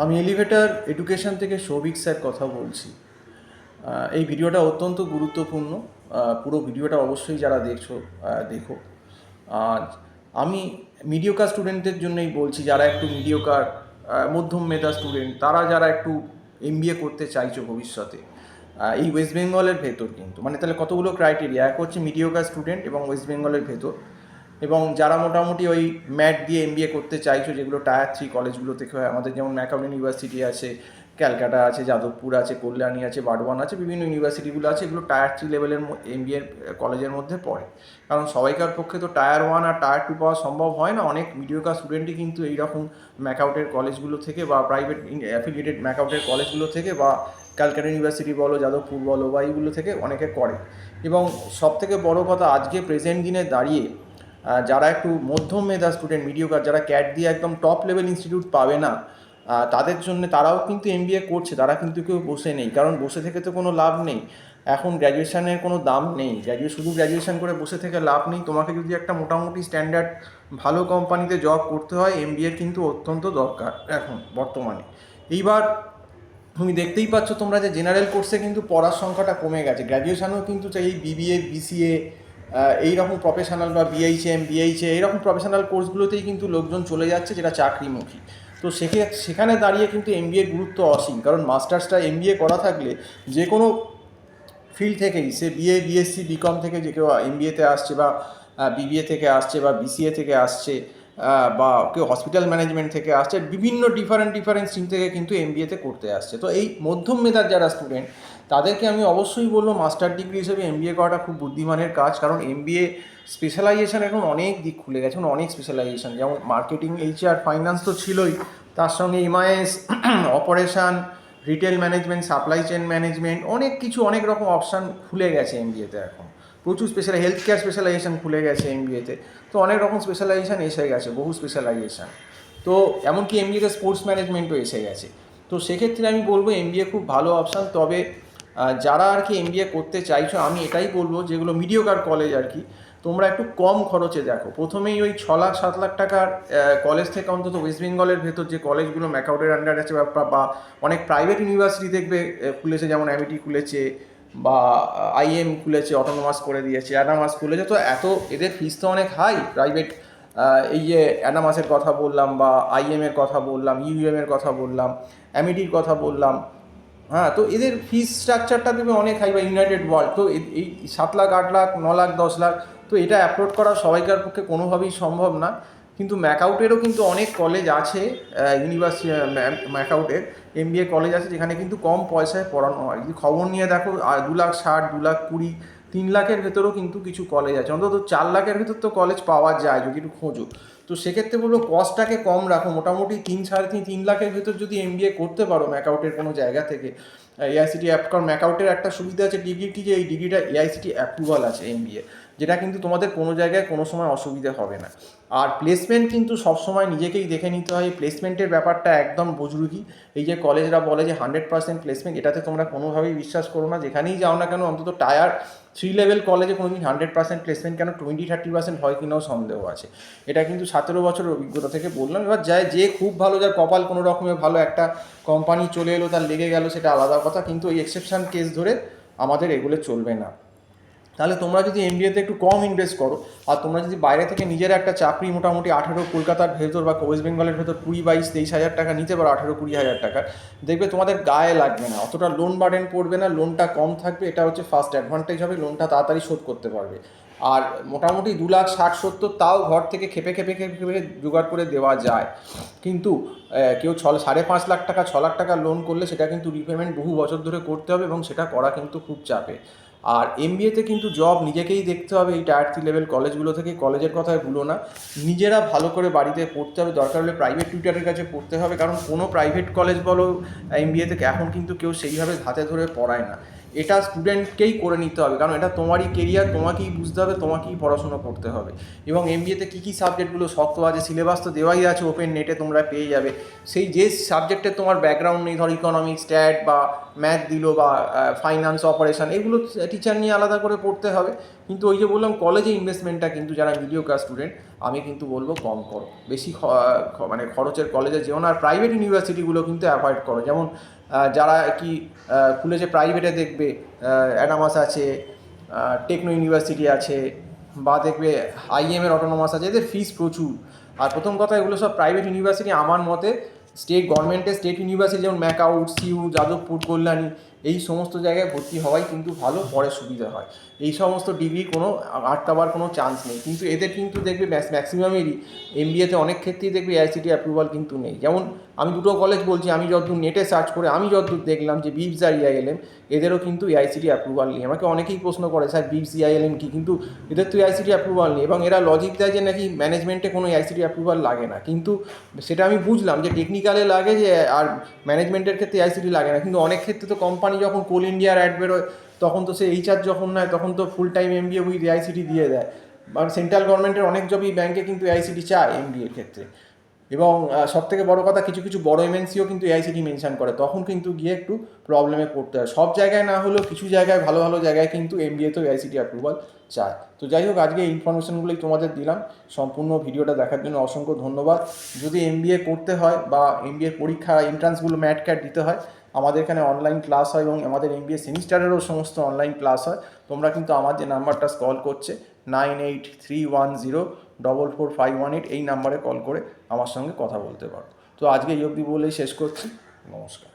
আমি elevator education থেকে Souvik sir কথা বলছি। এই ভিডিওটা অত্যন্ত গুরুত্বপূর্ণ। পুরো ভিডিওটা অবশ্যই যারা দেখছো দেখো। আর আমি মিডিওকার স্টুডেন্টদের জন্যই বলছি, যারা একটু মিডিওকার মধ্যম মেধা স্টুডেন্ট, তারা যারা একটু এমবিএ করতে চাইছো ভবিষ্যতে এই ওয়েস্ট বেঙ্গলের ভেতর, কিন্তু মানে তাহলে কতগুলো ক্রাইটেরিয়া। এক হচ্ছে মিডিওকার স্টুডেন্ট এবং ওয়েস্ট বেঙ্গলের ভেতর, এবং যারা মোটামুটি ওই ম্যাট দিয়ে এমবিএ করতে চাইছো, যেগুলো টায়ার 3 কলেজগুলো থেকে হয়। আমাদের যেমন ম্যাকাউট ইউনিভার্সিটি আছে, ক্যালকাটা আছে, যাদবপুর আছে, কল্যাণী আছে, বারওয়ান আছে, বিভিন্ন ইউনিভার্সিটিগুলো আছে, এগুলো টায়ার 3 লেভেলের এমবিএ কলেজের মধ্যে পড়ে। কারণ সবাইকার পক্ষে তো টায়ার 1 আর টায়ার 2 পাওয়া সম্ভব হয় না। অনেক মিডিওকার স্টুডেন্টই কিন্তু এইরকম ম্যাকাউটের কলেজগুলো থেকে বা প্রাইভেট অ্যাফিলিয়েটেড ম্যাকাউটের কলেজগুলো থেকে বা ক্যালকাটা ইউনিভার্সিটি বলো, যাদবপুর বলো, বা এইগুলো থেকে অনেকে করে। এবং সবথেকে বড় কথা, আজকে প্রেজেন্ট দিনে দাঁড়িয়ে যারা একটু মধ্যম মেধা স্টুডেন্ট, মিডিওকার, যারা ক্যাট দিয়ে একদম টপ লেভেল ইনস্টিটিউট পাবে না, তাদের জন্য তারাও কিন্তু এমবিএ করছে। তারা কিন্তু কেউ বসে নেই, কারণ বসে থেকে তো কোনো লাভ নেই। এখন গ্র্যাজুয়েশনের কোনো দাম নেই, শুধু গ্র্যাজুয়েশন করে বসে থেকে লাভ নেই। তোমাকে যদি একটা মোটামুটি স্ট্যান্ডার্ড ভালো কোম্পানিতে জব করতে হয়, এমবিএর কিন্তু অত্যন্ত দরকার এখন বর্তমানে। এইবার তুমি দেখতেই পাচ্ছ তোমরা যে জেনারেল কোর্সে কিন্তু পড়ার সংখ্যাটা কমে গেছে। গ্র্যাজুয়েশনেও কিন্তু এই বিবিএ, বিসিএ, এইরকম প্রফেশনাল বা বিএইচএম, বিএইচএ, এইরকম প্রফেশনাল কোর্সগুলোতেই কিন্তু লোকজন চলে যাচ্ছে, যেটা চাকরিমুখী। তো সেখানে দাঁড়িয়ে কিন্তু এমবিএর গুরুত্ব অসীম। কারণ মাস্টার্সটা এমবিএ করা থাকলে যে কোনো ফিল্ড থেকেই, সে বিএ, বিএসসি, বিকম থেকে যে কেউ এমবিএতে আসছে, বা বিবিএ থেকে আসছে, বা বিসিএ থেকে আসছে, বা কেউ হসপিটাল ম্যানেজমেন্ট থেকে আসছে, বিভিন্ন ডিফারেন্ট স্ট্রিম থেকে কিন্তু এমবিএতে করতে আসছে। তো এই মধ্যম মেধার যারা স্টুডেন্ট, তাদেরকে আমি অবশ্যই বলবো মাস্টার ডিগ্রি হিসেবে এমবিএ করাটা খুব বুদ্ধিমানের কাজ। কারণ এমবিএ স্পেশালাইজেশন এখন অনেক দিক খুলে গেছে, এখন অনেক স্পেশালাইজেশন, যেমন মার্কেটিং, এইচআর, ফাইন্যান্স তো ছিলই, তার সঙ্গে MIS, operation, retail management, supply chain management, অনেক কিছু, অনেক রকম অপশান খুলে গেছে এমবিএতে। এখন প্রচুর হেলথ কেয়ার স্পেশালাইজেশন খুলে গেছে এমবিএতে। তো অনেক রকম স্পেশালাইজেশন এসে গেছে, বহু স্পেশালাইজেশন। তো এমনকি এমবিএতে স্পোর্টস ম্যানেজমেন্টও এসে গেছে। তো সেক্ষেত্রে আমি বলবো এমবিএ খুব ভালো অপশান। তবে যারা আর কি এমবিএ করতে চাইছো, আমি এটাই বলবো, যেগুলো মিডিওকার কলেজ আর কি, তোমরা একটু কম খরচে দেখো। প্রথমেই ওই 6 লাখ 7 লাখ টাকার কলেজ থেকে, অন্তত ওয়েস্ট বেঙ্গলের ভেতর যে কলেজগুলো ম্যাকাউটের আন্ডার আছে, বা অনেক প্রাইভেট ইউনিভার্সিটি দেখবে খুলেছে, যেমন অ্যামিটি খুলেছে, বা আইএম খুলেছে, অটোনোমাস করে দিয়েছে, অ্যানামাস খুলেছে। তো এদের ফিস তো অনেক হাই প্রাইভেট। এই যে অ্যানামাসের কথা বললাম, বা আইএমের কথা বললাম, ইউএমের কথা বললাম, অ্যামিটির কথা বললাম, হ্যাঁ, তো এদের ফিস স্ট্রাকচারটা দেবে অনেক হাই। বা ইউনাইটেড ওয়ার্ল্ড, তো এই 7 লাখ 8 লাখ 9 লাখ 10 লাখ, তো এটা অ্যাফোর্ড করা সবাইকার পক্ষে কোনোভাবেই সম্ভব না। কিন্তু ম্যাকাউটেরও কিন্তু অনেক কলেজ আছে, ইউনিভার্সিটি ম্যাকাউটের এমবিএ কলেজ আছে, যেখানে কিন্তু কম পয়সায় পড়ানো হয়। যদি খবর নিয়ে দেখো, 2,60,000, 2,20,000, 3 লাখের ভেতরেও কিন্তু কিছু কলেজ আছে। অন্তত 4 লাখের ভেতর তো কলেজ পাওয়া যায় যদি একটু খোঁজো। তো সেক্ষেত্রে বলবো কস্টটাকে কম রাখো। মোটামুটি 3, 3.5, 3 লাখের ভেতর যদি এমবিএ করতে পারো ম্যাকাউটের কোনো জায়গা থেকে, এআইসিটি অ্যাপ। কারণ ম্যাকাউটের একটা সুবিধা আছে ডিগ্রিটি, যে এই ডিগ্রিটা এআইসিটি অ্যাপ্রুভাল আছে এমবিএ, যেটা কিন্তু তোমাদের কোনো জায়গায় কোনো সময় অসুবিধা হবে না। আর প্লেসমেন্ট কিন্তু সবসময় নিজেকেই দেখে নিতে হয়। প্লেসমেন্টের ব্যাপারটা একদম বুজরুকি। এই যে কলেজরা বলে যে 100% প্লেসমেন্ট, এটাতে তোমরা কোনোভাবেই বিশ্বাস করো না। যেখানেই যাও না কেন, অন্তত টায়ার 3 লেভেল কলেজে কোনোদিন 100% প্লেসমেন্ট কেন, 20-30% হয় কিনাও সন্দেহ আছে। এটা কিন্তু 17 বছরের অভিজ্ঞতা থেকে বললাম। এবার যে খুব ভালো, যার কপাল কোনো রকমে ভালো, একটা কোম্পানি চলে এলো, তার লেগে গেল, সেটা আলাদা কথা। কিন্তু এই এক্সেপশন কেস ধরে আমাদের এগুলো চলবে না। তাহলে তোমরা যদি এমবিএতে একটু কম ইনভেস্ট করো, আর তোমরা যদি বাইরে থেকে নিজের একটা চাকরি মোটামুটি 18, কলকাতার ভেতর বা ওয়েস্ট বেঙ্গলের ভেতর 20, 22, 23 হাজার টাকা নিতে পারো, 18-20 হাজার টাকার, দেখবে তোমাদের গায়ে লাগবে না, অতটা লোন বার্ডেন পড়বে না, লোনটা কম থাকবে। এটা হচ্ছে ফার্স্ট অ্যাডভান্টেজ হবে, লোনটা তাড়াতাড়ি শোধ করতে পারবে। আর মোটামুটি 2,60,70, তাও ঘর থেকে খেপে খেপে খেপে খেপে জোগাড় করে দেওয়া যায়। কিন্তু কেউ 5.5 লাখ টাকা, 6 লাখ টাকা লোন করলে সেটা কিন্তু রিপেমেন্ট বহু বছর ধরে করতে হবে, এবং সেটা করা কিন্তু খুব চাপে। আর এমবিএতে কিন্তু জব নিজেকেই দেখতে হবে। এই টায়ার 3 লেভেল কলেজগুলো থেকে, কলেজের কথায় ভুলো না, নিজেরা ভালো করে বাড়িতে পড়তে হবে, দরকার হলে প্রাইভেট টিউটারের কাছে পড়তে হবে। কারণ কোনো প্রাইভেট কলেজ বলো এমবিএ থেকে এখন কিন্তু কেউ সেইভাবে হাতে ধরে পড়ায় না। এটা স্টুডেন্টকেই করে নিতে হবে, কারণ এটা তোমারই কেরিয়ার, তোমাকেই বুঝতে হবে, তোমাকেই পড়াশোনা করতে হবে। এবং এমবিএতে কী কী সাবজেক্টগুলো শক্ত আছে, সিলেবাস তো দেওয়াই আছে, ওপেন নেটে তোমরা পেয়ে যাবে। সেই যে সাবজেক্টে তোমার ব্যাকগ্রাউন্ড নেই, ধর ইকোনমিক্স, স্ট্যাট বা ম্যাথ দিল বা ফাইন্যান্স, অপারেশন, এগুলো টিচার নিয়ে আলাদা করে পড়তে হবে। কিন্তু ওই যে বললাম, কলেজে ইনভেস্টমেন্টটা কিন্তু যারা মিডিও ক্লাস স্টুডেন্ট, আমি কিন্তু বলবো কম করো, বেশি মানে খরচের কলেজে যেও না। আর প্রাইভেট ইউনিভার্সিটিগুলো কিন্তু অ্যাভয়েড করো। যেমন যারা কি খুলেছে প্রাইভেটে, দেখবে অ্যাডামাস আছে, টেকনো ইউনিভার্সিটি আছে, বা দেখবে আইএমের অটোনোমাস আছে, এদের ফিস প্রচুর। আর প্রথম কথা, এগুলো সব প্রাইভেট ইউনিভার্সিটি আমার মতে গভর্নমেন্টের স্টেট ইউনিভার্সিটি যেমন ম্যাকআউট, সিইউ, যাদবপুর, কল্যাণী, এই সমস্ত জায়গায় ভর্তি হওয়াই কিন্তু ভালো, পরে সুবিধা হয়। এই সমস্ত ডিগ্রি কোনো আটকাবার কোনো চান্স নেই। কিন্তু এদের কিন্তু দেখবে ম্যাক্সিমামেরই এমবিএতে অনেক ক্ষেত্রেই দেখবে এআইসিটি অ্যাপ্রুভাল কিন্তু নেই। যেমন আমি দুটো কলেজ বলছি, আমি যতদূর নেটে সার্চ করে আমি যতদূর দেখলাম যে বিপস আর ইআইএলএম, এদেরও কিন্তু এআইসিটি অ্যাপ্রুভাল নেই। আমাকে অনেকেই প্রশ্ন করে, স্যার বিপস ইআইএলএম কী, কিন্তু এদের তো এআইসিটি অ্যাপ্রুভাল নেই। এবং এরা লজিক দেয় যে নাকি ম্যানেজমেন্টে কোনো এআইসিটি অ্যাপ্রুভাল লাগে না। কিন্তু সেটা আমি বুঝলাম যে টেকনিক্যালে লাগে, যে আর ম্যানেজমেন্টের ক্ষেত্রে এআইসিটি লাগে না। কিন্তু অনেক ক্ষেত্রে তো কোম্পানি যখন কোল ইন্ডিয়ার অ্যাড বেরোয়, তখন তো সে এইচআর যখন নেয়, তখন তো full time MBA with AICTE দিয়ে দেয়। বা সেন্ট্রাল গভর্নমেন্টের অনেক জবই ব্যাংকে কিন্তু এআইসিটি চায় এমবিএর ক্ষেত্রে। এবং সবথেকে বড় কথা, কিছু কিছু বড় এমএনসিও কিন্তু এআইসিটি মেনশন করে, তখন কিন্তু গিয়ে একটু প্রবলেমে পড়তে হয়। সব জায়গায় না হলেও কিছু জায়গায়, ভালো ভালো জায়গায় কিন্তু এমবিএতেও এআইসিটি অ্যাপ্রুভাল চায়। তো যাই হোক, আজকে এই ইনফরমেশনগুলোই তোমাদের দিলাম। সম্পূর্ণ ভিডিওটা দেখার জন্য অসংখ্য ধন্যবাদ। যদি এমবিএ করতে হয় বা এমবিএ পরীক্ষা এন্ট্রান্সগুলো ম্যাট ক্যাট দিতে হয়, আমাদের এখানে অনলাইন ক্লাস হয়, এবং আমাদের এমবিএ সেমিস্টারেরও সমস্ত অনলাইন ক্লাস হয়। তোমরা কিন্তু আমার যে নাম্বারটা কল করছে 9831044518, এই নাম্বারে কল করে আমার সঙ্গে কথা বলতে পারো। তো আজকে এই অবধি বলেই শেষ করছি। নমস্কার।